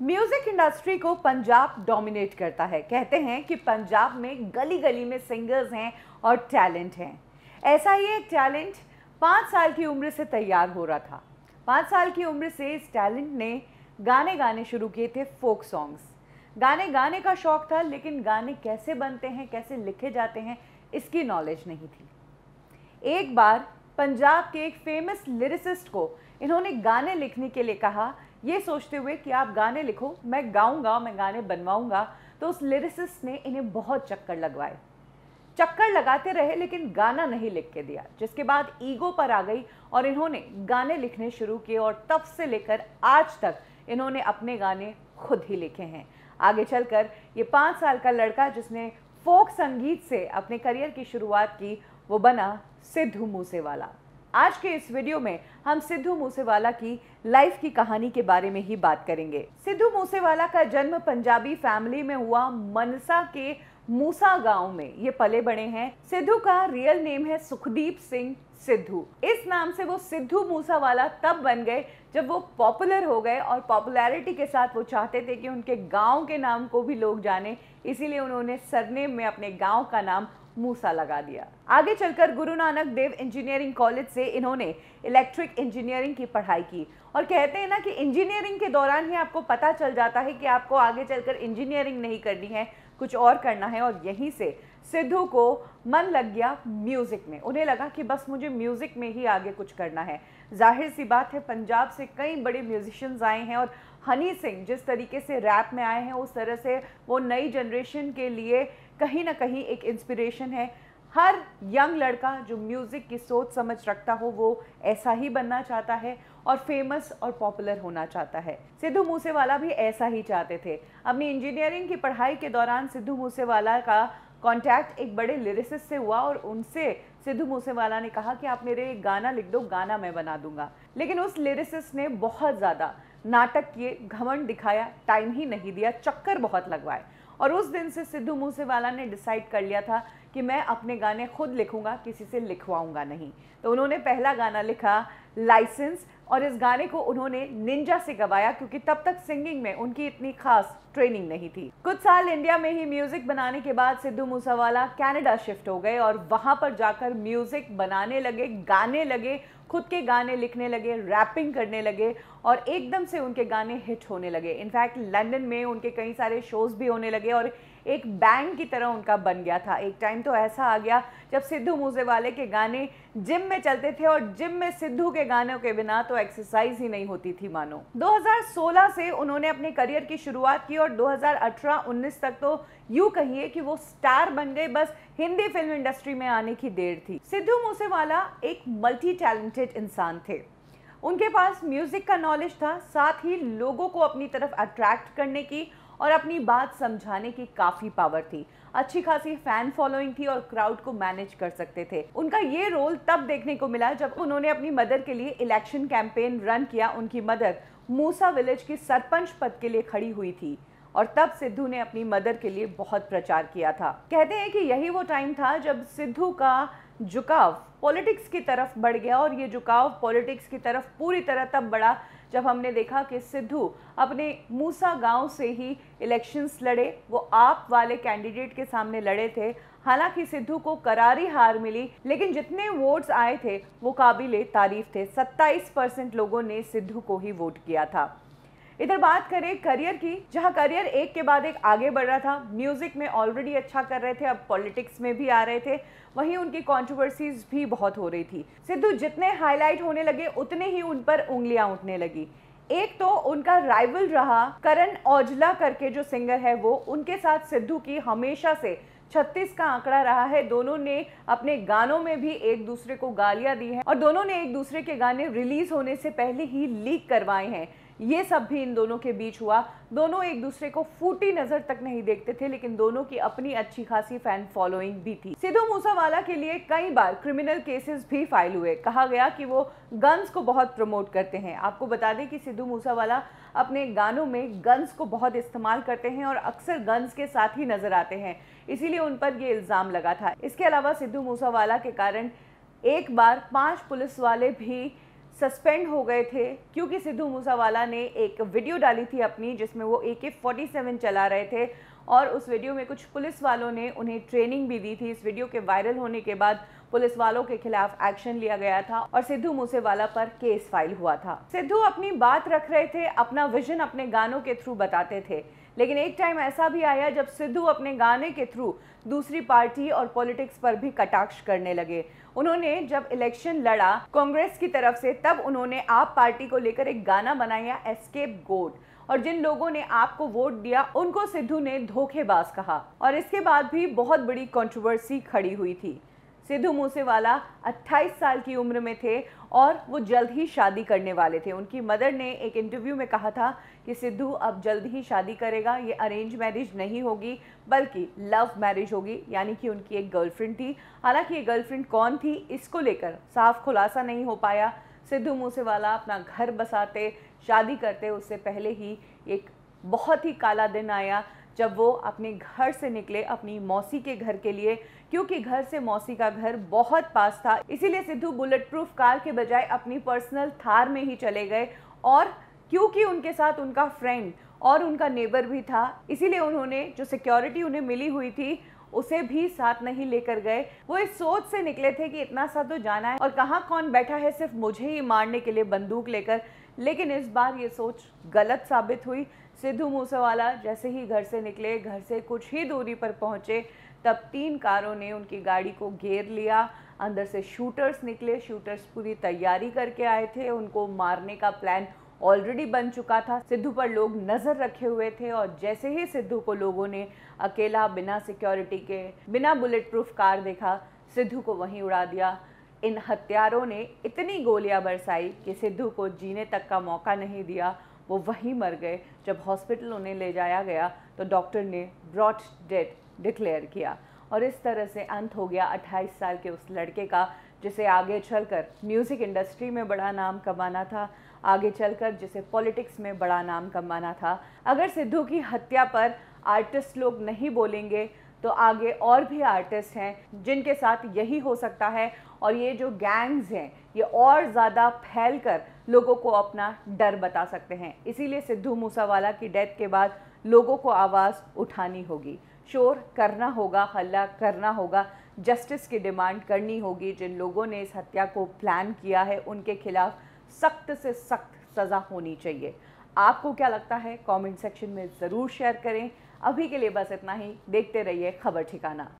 Music industry को Punjab dominate करता है। कहते हैं कि पंजाब में गली गली में सिंगर्स हैं और टैलेंट हैं। ऐसा ही एक टैलेंट 5 साल की उम्र से तैयार हो रहा था। 5 साल की उम्र से इस टैलेंट ने गाने गाने शुरू किए थे, फोक सॉन्ग्स। गाने गाने का शौक था, लेकिन गाने कैसे बनते हैं, कैसे लिखे जाते हैं, इसकी नॉलेज नहीं थी। एक बार पंजाब के एक फेमस लिरिसिस्ट को इन्होंने गाने लिखने के लिए कहा, ये सोचते हुए कि आप गाने लिखो, मैं गाऊंगा, मैं गाने बनवाऊंगा। तो उस लिरिसिस्ट ने इन्हें बहुत चक्कर लगवाए। चक्कर लगाते रहे, लेकिन गाना नहीं लिख के दिया। जिसके बाद ईगो पर आ गई और इन्होंने गाने लिखने शुरू किए और तब से लेकर आज तक इन्होंने अपने गाने खुद ही लिखे हैं। आगे चलकर ये 5 साल का लड़का जिसने फोक संगीत से अपने करियर की शुरुआत की, वो बना सिद्धू मूसेवाला। आज के इस वीडियो में हम सिद्धू मूसेवाला की लाइफ की कहानी के बारे में ही बात करेंगे। सिद्धू मूसेवाला का जन्म पंजाबी फैमिली में हुआ। मनसा के मूसा गांव में ये पले बड़े हैं। सिद्धू का रियल नेम है सुखदीप सिंह सिद्धू। इस नाम से वो सिद्धू मूसेवाला तब बन गए जब वो पॉपुलर हो गए, और पॉपुलैरिटी के साथ वो चाहते थे कि उनके गांव के नाम को भी लोग जाने, इसीलिए उन्होंने सरनेम में अपने गांव का नाम मूसा लगा दिया। आगे चलकर गुरु नानक देव इंजीनियरिंग कॉलेज से इन्होंने इलेक्ट्रिक इंजीनियरिंग की पढ़ाई की। और कहते हैं ना कि इंजीनियरिंग के दौरान ही आपको पता चल जाता है कि आपको आगे चलकर इंजीनियरिंग नहीं करनी है, कुछ और करना है। और यहीं से सिद्धू को मन लग गया म्यूजिक में। उन्हें लगा कि बस मुझे म्यूजिक में ही आगे कुछ करना है। जाहिर सी बात है, पंजाब से कई बड़े म्यूजिशियंस आए हैं और हनी सिंह जिस तरीके से रैप में आए हैं, उस तरह से वो नई जनरेशन के लिए कहीं ना कहीं एक इंस्पिरेशन है। हर यंग लड़का जो म्यूज़िक की सोच समझ रखता हो, वो ऐसा ही बनना चाहता है और फेमस और पॉपुलर होना चाहता है। सिद्धू मूसेवाला भी ऐसा ही चाहते थे। अपनी इंजीनियरिंग की पढ़ाई के दौरान सिद्धू मूसेवाला का कांटेक्ट एक बड़े लिरिसिस्ट से हुआ और उनसे सिद्धू मूसेवाला ने कहा कि आप मेरे गाना लिख दो, गाना मैं बना दूंगा। लेकिन उस लिरिसिस्ट ने बहुत ज़्यादा नाटक किए, घमंड दिखाया, टाइम ही नहीं दिया, चक्कर बहुत लगवाए। और उस दिन से सिद्धू मूसेवाला ने डिसाइड कर लिया था कि मैं अपने गाने खुद लिखूंगा, किसी से लिखवाऊंगा नहीं। तो उन्होंने पहला गाना लिखा लाइसेंस, और इस गाने को उन्होंने निंजा से गवाया, क्योंकि तब तक सिंगिंग में उनकी इतनी खास ट्रेनिंग नहीं थी। कुछ साल इंडिया में ही म्यूजिक बनाने के बाद सिद्धू मूसेवाला कनाडा शिफ्ट हो गए और वहां पर जाकर म्यूजिक बनाने लगे, गाने लगे, खुद के गाने लिखने लगे, रैपिंग करने लगे और एकदम से उनके गाने हिट होने लगे। इनफैक्ट लंदन में उनके कई सारे शोज भी होने लगे और एक बैंड की तरह उनका बन गया था। एक टाइम तो ऐसा आ गया जब सिद्धू मूसेवाले के गाने जिम में चलते थे और जिम में सिद्धू के गानों के बिना तो एक्सरसाइज ही नहीं होती थी मानो। 2016 से उन्होंने अपने करियर की शुरुआत की और 2018-19 तक तो यूं कहिए कि वो स्टार बन गए। बस हिंदी फिल्म इंडस्ट्री में आने की देर थी। सिद्धू मूसेवाला एक मल्टी टैलेंटेड इंसान थे। उनके पास म्यूजिक का नॉलेज था, साथ ही लोगों को अपनी तरफ अट्रैक्ट करने की और अपनी बात समझाने की काफी पावर थी। अच्छी खासी फैन फॉलोइंग थी और क्राउड को मैनेज कर सकते थे। उनका ये रोल तब देखने को मिला जब उन्होंने अपनी मदर के लिए इलेक्शन कैंपेन रन किया। उनकी मदर मूसा विलेज की सरपंच पद के लिए खड़ी हुई थी और तब सिद्धू ने अपनी मदर के लिए बहुत प्रचार किया था। कहते हैं कि यही वो टाइम था जब सिद्धू का झुकाव पॉलिटिक्स की तरफ बढ़ गया, और ये झुकाव पॉलिटिक्स की तरफ पूरी तरह तब बढ़ा जब हमने देखा कि सिद्धू अपने मूसा गांव से ही इलेक्शंस लड़े। वो आप वाले कैंडिडेट के सामने लड़े थे। हालांकि सिद्धू को करारी हार मिली, लेकिन जितने वोट्स आए थे वो काबिले तारीफ थे। 27% लोगों ने सिद्धू को ही वोट किया था। इधर बात करें करियर की, जहां करियर एक के बाद एक आगे बढ़ रहा था। म्यूजिक में ऑलरेडी अच्छा कर रहे थे, अब पॉलिटिक्स में भी आ रहे थे। वहीं उनकी कंट्रोवर्सीज भी बहुत हो रही थी। सिद्धू जितने हाईलाइट होने लगे, उतने ही उन पर उंगलियां उठने लगी। एक तो उनका राइवल रहा करण औजला करके जो सिंगर है, वो उनके साथ सिद्धू की हमेशा से 36 का आंकड़ा रहा है। दोनों ने अपने गानों में भी एक दूसरे को गालियां दी हैं और दोनों ने एक दूसरे के गाने रिलीज होने से पहले ही लीक करवाए हैं। ये सब भी इन दोनों के बीच हुआ। दोनों एक दूसरे को फूटी नजर तक नहीं देखते थे, लेकिन दोनों की अपनी अच्छी खासी फैन फॉलोइंग भी थी। सिद्धू मूसेवाला के लिए कई बार क्रिमिनल केसेस भी फाइल हुए। कहा गया कि वो गन्स को बहुत प्रमोट करते हैं। आपको बता दें कि सिद्धू मूसेवाला अपने गानों में गन्स को बहुत इस्तेमाल करते हैं और अक्सर गन्स के साथ ही नजर आते हैं, इसीलिए उन पर ये इल्जाम लगा था। इसके अलावा सिद्धू मूसेवाला के कारण एक बार 5 पुलिस वाले भी सस्पेंड हो गए थे क्योंकि सिद्धू मूसेवाला ने एक वीडियो डाली थी अपनी, जिसमें वो AK-47 चला रहे थे और उस वीडियो में कुछ पुलिस वालों ने उन्हें ट्रेनिंग भी दी थी। इस वीडियो के वायरल होने के बाद पुलिस वालों के खिलाफ एक्शन लिया गया था और सिद्धू मूसेवाला पर केस फाइल हुआ था। सिद्धू अपनी बात रख रहे थे, अपना विजन अपने गानों के थ्रू बताते थे, लेकिन एक टाइम ऐसा भी आया जब सिद्धू अपने गाने के थ्रू दूसरी पार्टी और पॉलिटिक्स पर भी कटाक्ष करने लगे। उन्होंने जब इलेक्शन लड़ा कांग्रेस की तरफ से, तब उन्होंने आप पार्टी को लेकर एक गाना बनाया, एस्केप गोट, और जिन लोगों ने आपको वोट दिया उनको सिद्धू ने धोखेबाज कहा और इसके बाद भी बहुत बड़ी कंट्रोवर्सी खड़ी हुई थी। सिद्धू मूसेवाला 28 साल की उम्र में थे और वो जल्द ही शादी करने वाले थे। उनकी मदर ने एक इंटरव्यू में कहा था कि सिद्धू अब जल्द ही शादी करेगा, ये अरेंज मैरिज नहीं होगी बल्कि लव मैरिज होगी, यानी कि उनकी एक गर्लफ्रेंड थी। हालांकि ये गर्लफ्रेंड कौन थी इसको लेकर साफ खुलासा नहीं हो पाया। सिद्धू मूसेवाला अपना घर बसाते, शादी करते उससे पहले ही एक बहुत ही काला दिन आया जब वो अपने घर से निकले अपनी मौसी के घर के लिए, क्योंकि घर से मौसी का घर बहुत पास था। इसीलिए सिद्धू बुलेट प्रूफ कार के बजाय अपनी पर्सनल थार में ही चले गए और क्योंकि उनके साथ उनका फ्रेंड और उनका नेबर भी था, इसीलिए उन्होंने जो सिक्योरिटी उन्हें मिली हुई थी उसे भी साथ नहीं लेकर गए। वो इस सोच से निकले थे कि इतना सा तो जाना है और कहाँ कौन बैठा है सिर्फ मुझे ही मारने के लिए बंदूक लेकर, लेकिन इस बार ये सोच गलत साबित हुई। सिद्धू मूसेवाला जैसे ही घर से निकले, घर से कुछ ही दूरी पर पहुंचे, तब 3 कारों ने उनकी गाड़ी को घेर लिया। अंदर से शूटर्स निकले, शूटर्स पूरी तैयारी करके आए थे, उनको मारने का प्लान ऑलरेडी बन चुका था। सिद्धू पर लोग नज़र रखे हुए थे और जैसे ही सिद्धू को लोगों ने अकेला बिना सिक्योरिटी के, बिना बुलेट प्रूफ कार देखा, सिद्धू को वहीं उड़ा दिया। इन हत्यारों ने इतनी गोलियां बरसाई कि सिद्धू को जीने तक का मौका नहीं दिया, वो वहीं मर गए। जब हॉस्पिटल उन्हें ले जाया गया तो डॉक्टर ने ब्रॉट डेड डिक्लेयर किया और इस तरह से अंत हो गया 28 साल के उस लड़के का, जिसे आगे चलकर म्यूज़िक इंडस्ट्री में बड़ा नाम कमाना था, आगे चलकर जिसे पॉलिटिक्स में बड़ा नाम कमाना था। अगर सिद्धू की हत्या पर आर्टिस्ट लोग नहीं बोलेंगे तो आगे और भी आर्टिस्ट हैं जिनके साथ यही हो सकता है और ये जो गैंग्स हैं ये और ज़्यादा फैल कर लोगों को अपना डर बता सकते हैं। इसीलिए सिद्धू मूसेवाला की डेथ के बाद लोगों को आवाज़ उठानी होगी, शोर करना होगा, हल्ला करना होगा, जस्टिस की डिमांड करनी होगी। जिन लोगों ने इस हत्या को प्लान किया है उनके खिलाफ सख्त से सख्त सज़ा होनी चाहिए। आपको क्या लगता है कमेंट सेक्शन में ज़रूर शेयर करें। अभी के लिए बस इतना ही। देखते रहिए खबर ठिकाना।